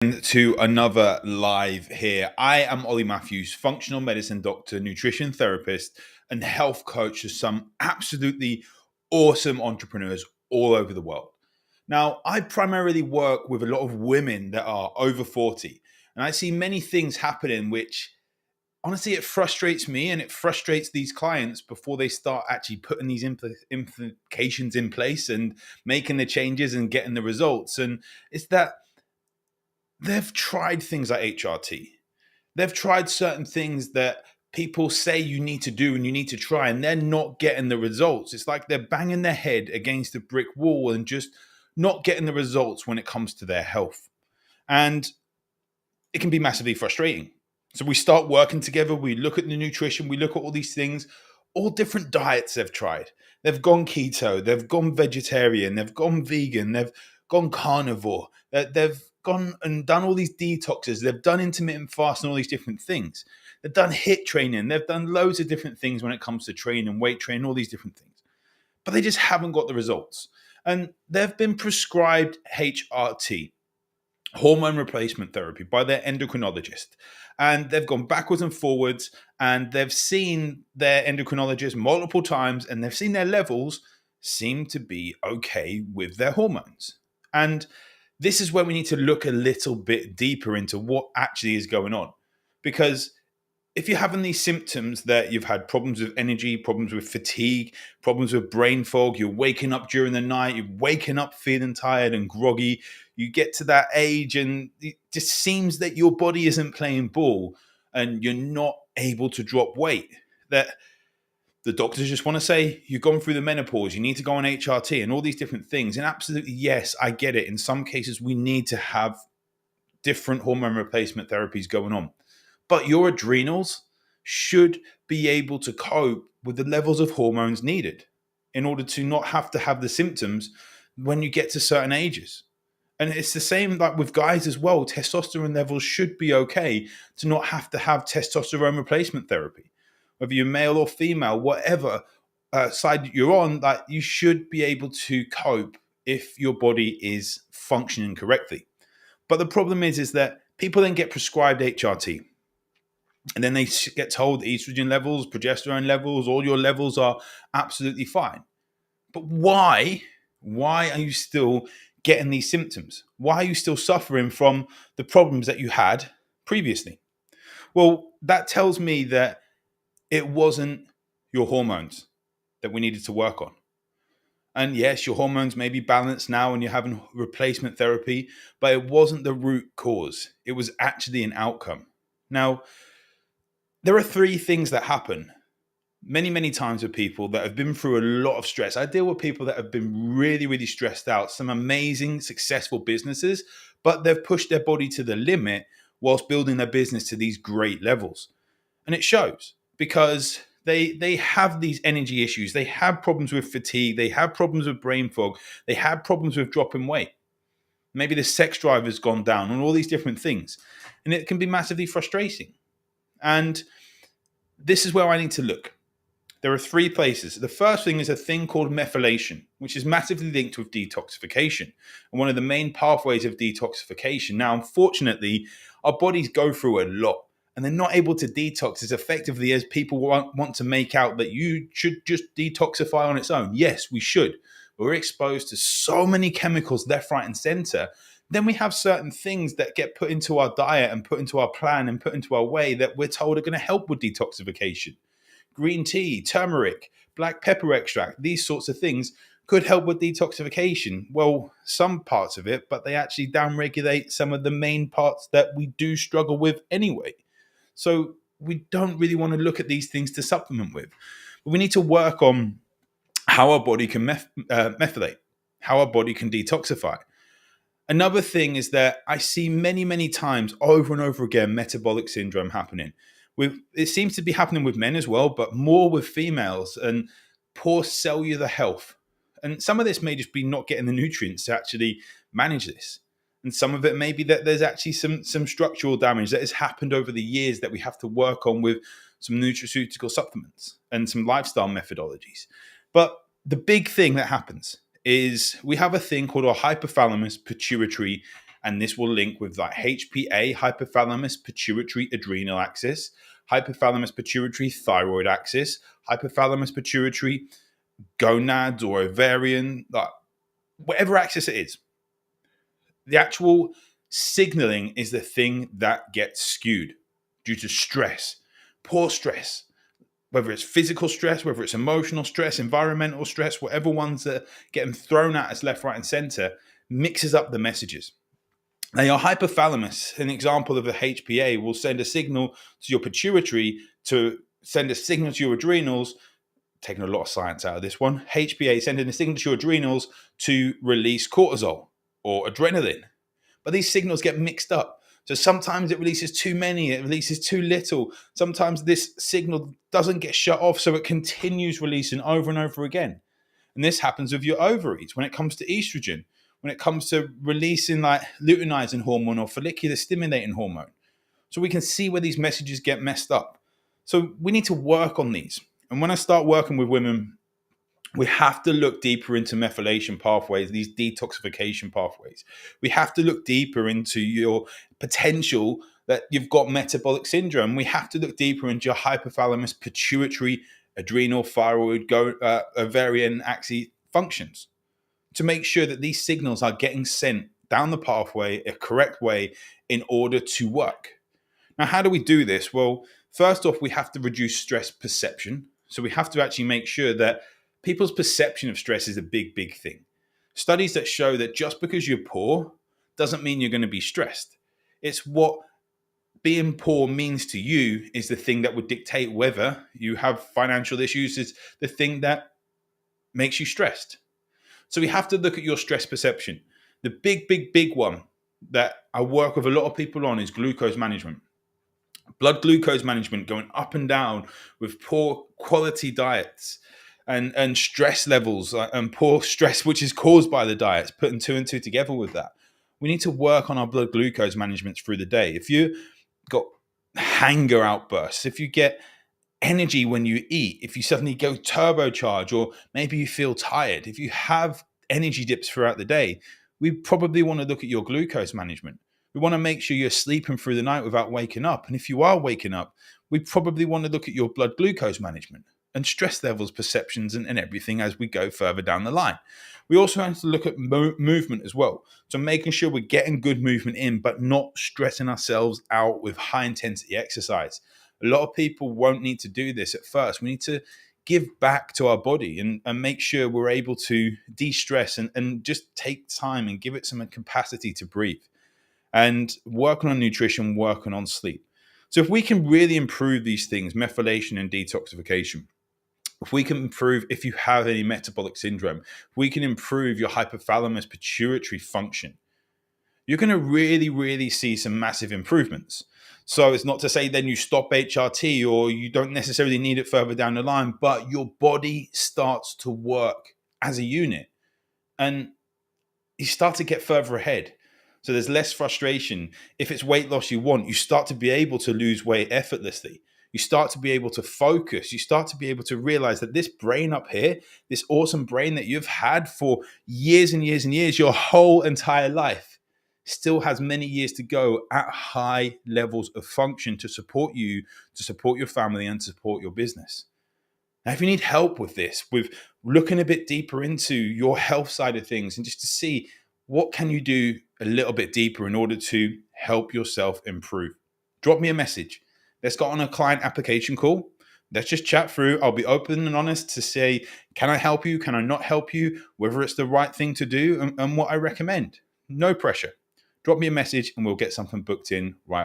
To another live here. I am Ollie Matthews, functional medicine doctor, nutrition therapist, and health coach to some absolutely awesome entrepreneurs all over the world. Now, I primarily work with a lot of women that are over 40, and I see many things happening which honestly it frustrates me and it frustrates these clients before they start actually putting these implications in place and making the changes and getting the results. And it's that they've tried things like HRT. They've tried certain things that people say you need to do and you need to try, and they're not getting the results. It's like they're banging their head against a brick wall and just not getting the results when it comes to their health. And it can be massively frustrating. So we start working together, we look at the nutrition, we look at all these things, all different diets they've tried. They've gone keto, they've gone vegetarian, they've gone vegan, they've gone carnivore, they've gone and done all these detoxes, they've done intermittent fast and all these different things. They've done HIIT training, they've done loads of different things when it comes to training, weight training, all these different things. But they just haven't got the results. And they've been prescribed HRT, hormone replacement therapy, by their endocrinologist. And they've gone backwards and forwards, and they've seen their endocrinologist multiple times, and they've seen their levels seem to be okay with their hormones. And this is where we need to look a little bit deeper into what actually is going on. Because if you're having these symptoms that you've had problems with energy, problems with fatigue, problems with brain fog, you're waking up during the night, you're waking up feeling tired and groggy, you get to that age and it just seems that your body isn't playing ball and you're not able to drop weight, that the doctors just want to say, you've gone through the menopause, you need to go on HRT and all these different things. And absolutely, yes, I get it. In some cases, we need to have different hormone replacement therapies going on. But your adrenals should be able to cope with the levels of hormones needed in order to not have to have the symptoms when you get to certain ages. And it's the same like with guys as well. Testosterone levels should be okay to not have to have testosterone replacement therapy. Whether you're male or female, whatever side you're on, like you should be able to cope if your body is functioning correctly. But the problem is that people then get prescribed HRT, and then they get told estrogen levels, progesterone levels, all your levels are absolutely fine. But why? Why are you still getting these symptoms? Why are you still suffering from the problems that you had previously? Well, that tells me that it wasn't your hormones that we needed to work on. And yes, your hormones may be balanced now and you're having replacement therapy, but it wasn't the root cause. It was actually an outcome. Now, there are three things that happen many times with people that have been through a lot of stress. I deal with people that have been really stressed out, some amazing, successful businesses, but they've pushed their body to the limit whilst building their business to these great levels. And it shows because they have these energy issues. They have problems with fatigue. They have problems with brain fog. They have problems with dropping weight. Maybe the sex drive has gone down and all these different things. And it can be massively frustrating. And this is where I need to look. There are three places. The first thing is a thing called methylation, which is massively linked with detoxification and one of the main pathways of detoxification. Now, unfortunately, our bodies go through a lot and they're not able to detox as effectively as people want to make out that you should just detoxify on its own. Yes, we should. We're exposed to so many chemicals left, right, and center. Then we have certain things that get put into our diet and put into our plan and put into our way that we're told are going to help with detoxification. Green tea, turmeric, black pepper extract, these sorts of things could help with detoxification. Well, some parts of it, but they actually downregulate some of the main parts that we do struggle with anyway. So we don't really want to look at these things to supplement with. But we need to work on how our body can methylate, how our body can detoxify. Another thing is that I see many times over and over again metabolic syndrome happening. It seems to be happening with men as well, but more with females and poor cellular health. And some of this may just be not getting the nutrients to actually manage this. And some of it may be that there's actually some structural damage that has happened over the years that we have to work on with some nutraceutical supplements and some lifestyle methodologies. But the big thing that happens is we have a thing called our hypothalamus pituitary And this will link with like HPA, hypothalamus pituitary adrenal axis, hypothalamus pituitary thyroid axis, hypothalamus pituitary gonads or ovarian, like whatever axis it is. The actual signaling is the thing that gets skewed due to stress, poor stress, whether it's physical stress, whether it's emotional stress, environmental stress, whatever ones that are getting thrown at us left, right, and center, mixes up the messages. Now, your hypothalamus, an example of a HPA, will send a signal to your pituitary to send a signal to your adrenals. Taking a lot of science out of this one. HPA sending a signal to your adrenals to release cortisol or adrenaline. But these signals get mixed up. So sometimes it releases too many, it releases too little. Sometimes this signal doesn't get shut off, so it continues releasing over and over again. And this happens with your ovaries when it comes to estrogen, when it comes to releasing like luteinizing hormone or follicular stimulating hormone. So we can see where these messages get messed up. So we need to work on these. And when I start working with women, we have to look deeper into methylation pathways, these detoxification pathways. We have to look deeper into your potential that you've got metabolic syndrome. We have to look deeper into your hypothalamus, pituitary, adrenal, thyroid, ovarian axis functions to make sure that these signals are getting sent down the pathway a correct way in order to work. Now, how do we do this? Well, first off, we have to reduce stress perception. So we have to actually make sure that people's perception of stress is a big, big thing. Studies that show that just because you're poor doesn't mean you're going to be stressed. It's what being poor means to you is the thing that would dictate whether you have financial issues, is the thing that makes you stressed. So we have to look at your stress perception. The big, big, big one that I work with a lot of people on is glucose management. Blood glucose management going up and down with poor quality diets and stress levels and poor stress, which is caused by the diets, putting two and two together with that. We need to work on our blood glucose management through the day. If you got hunger outbursts, if you get energy when you eat, if you suddenly go turbocharge, or maybe you feel tired, if you have energy dips throughout the day, we probably want to look at your glucose management. We want to make sure you're sleeping through the night without waking up. And if you are waking up, we probably want to look at your blood glucose management and stress levels, perceptions, and everything as we go further down the line. We also have to look at movement as well. So making sure we're getting good movement in, but not stressing ourselves out with high intensity exercise. A lot of people won't need to do this at first. We need to give back to our body and make sure we're able to de-stress and just take time and give it some capacity to breathe. And working on nutrition, working on sleep. So if we can really improve these things, methylation and detoxification, if we can improve, if you have any metabolic syndrome, if we can improve your hypothalamus pituitary function, you're going to really, really see some massive improvements. So it's not to say then you stop HRT or you don't necessarily need it further down the line, but your body starts to work as a unit and you start to get further ahead. So there's less frustration. If it's weight loss you want, you start to be able to lose weight effortlessly. You start to be able to focus. You start to be able to realize that this brain up here, this awesome brain that you've had for years and years and years, your whole entire life, still has many years to go at high levels of function to support you, to support your family, and to support your business. Now, if you need help with this, with looking a bit deeper into your health side of things and just to see what can you do a little bit deeper in order to help yourself improve, drop me a message. Let's go on a client application call. Let's just chat through. I'll be open and honest to say, can I help you? Can I not help you? Whether it's the right thing to do and what I recommend. No pressure. Drop me a message and we'll get something booked in right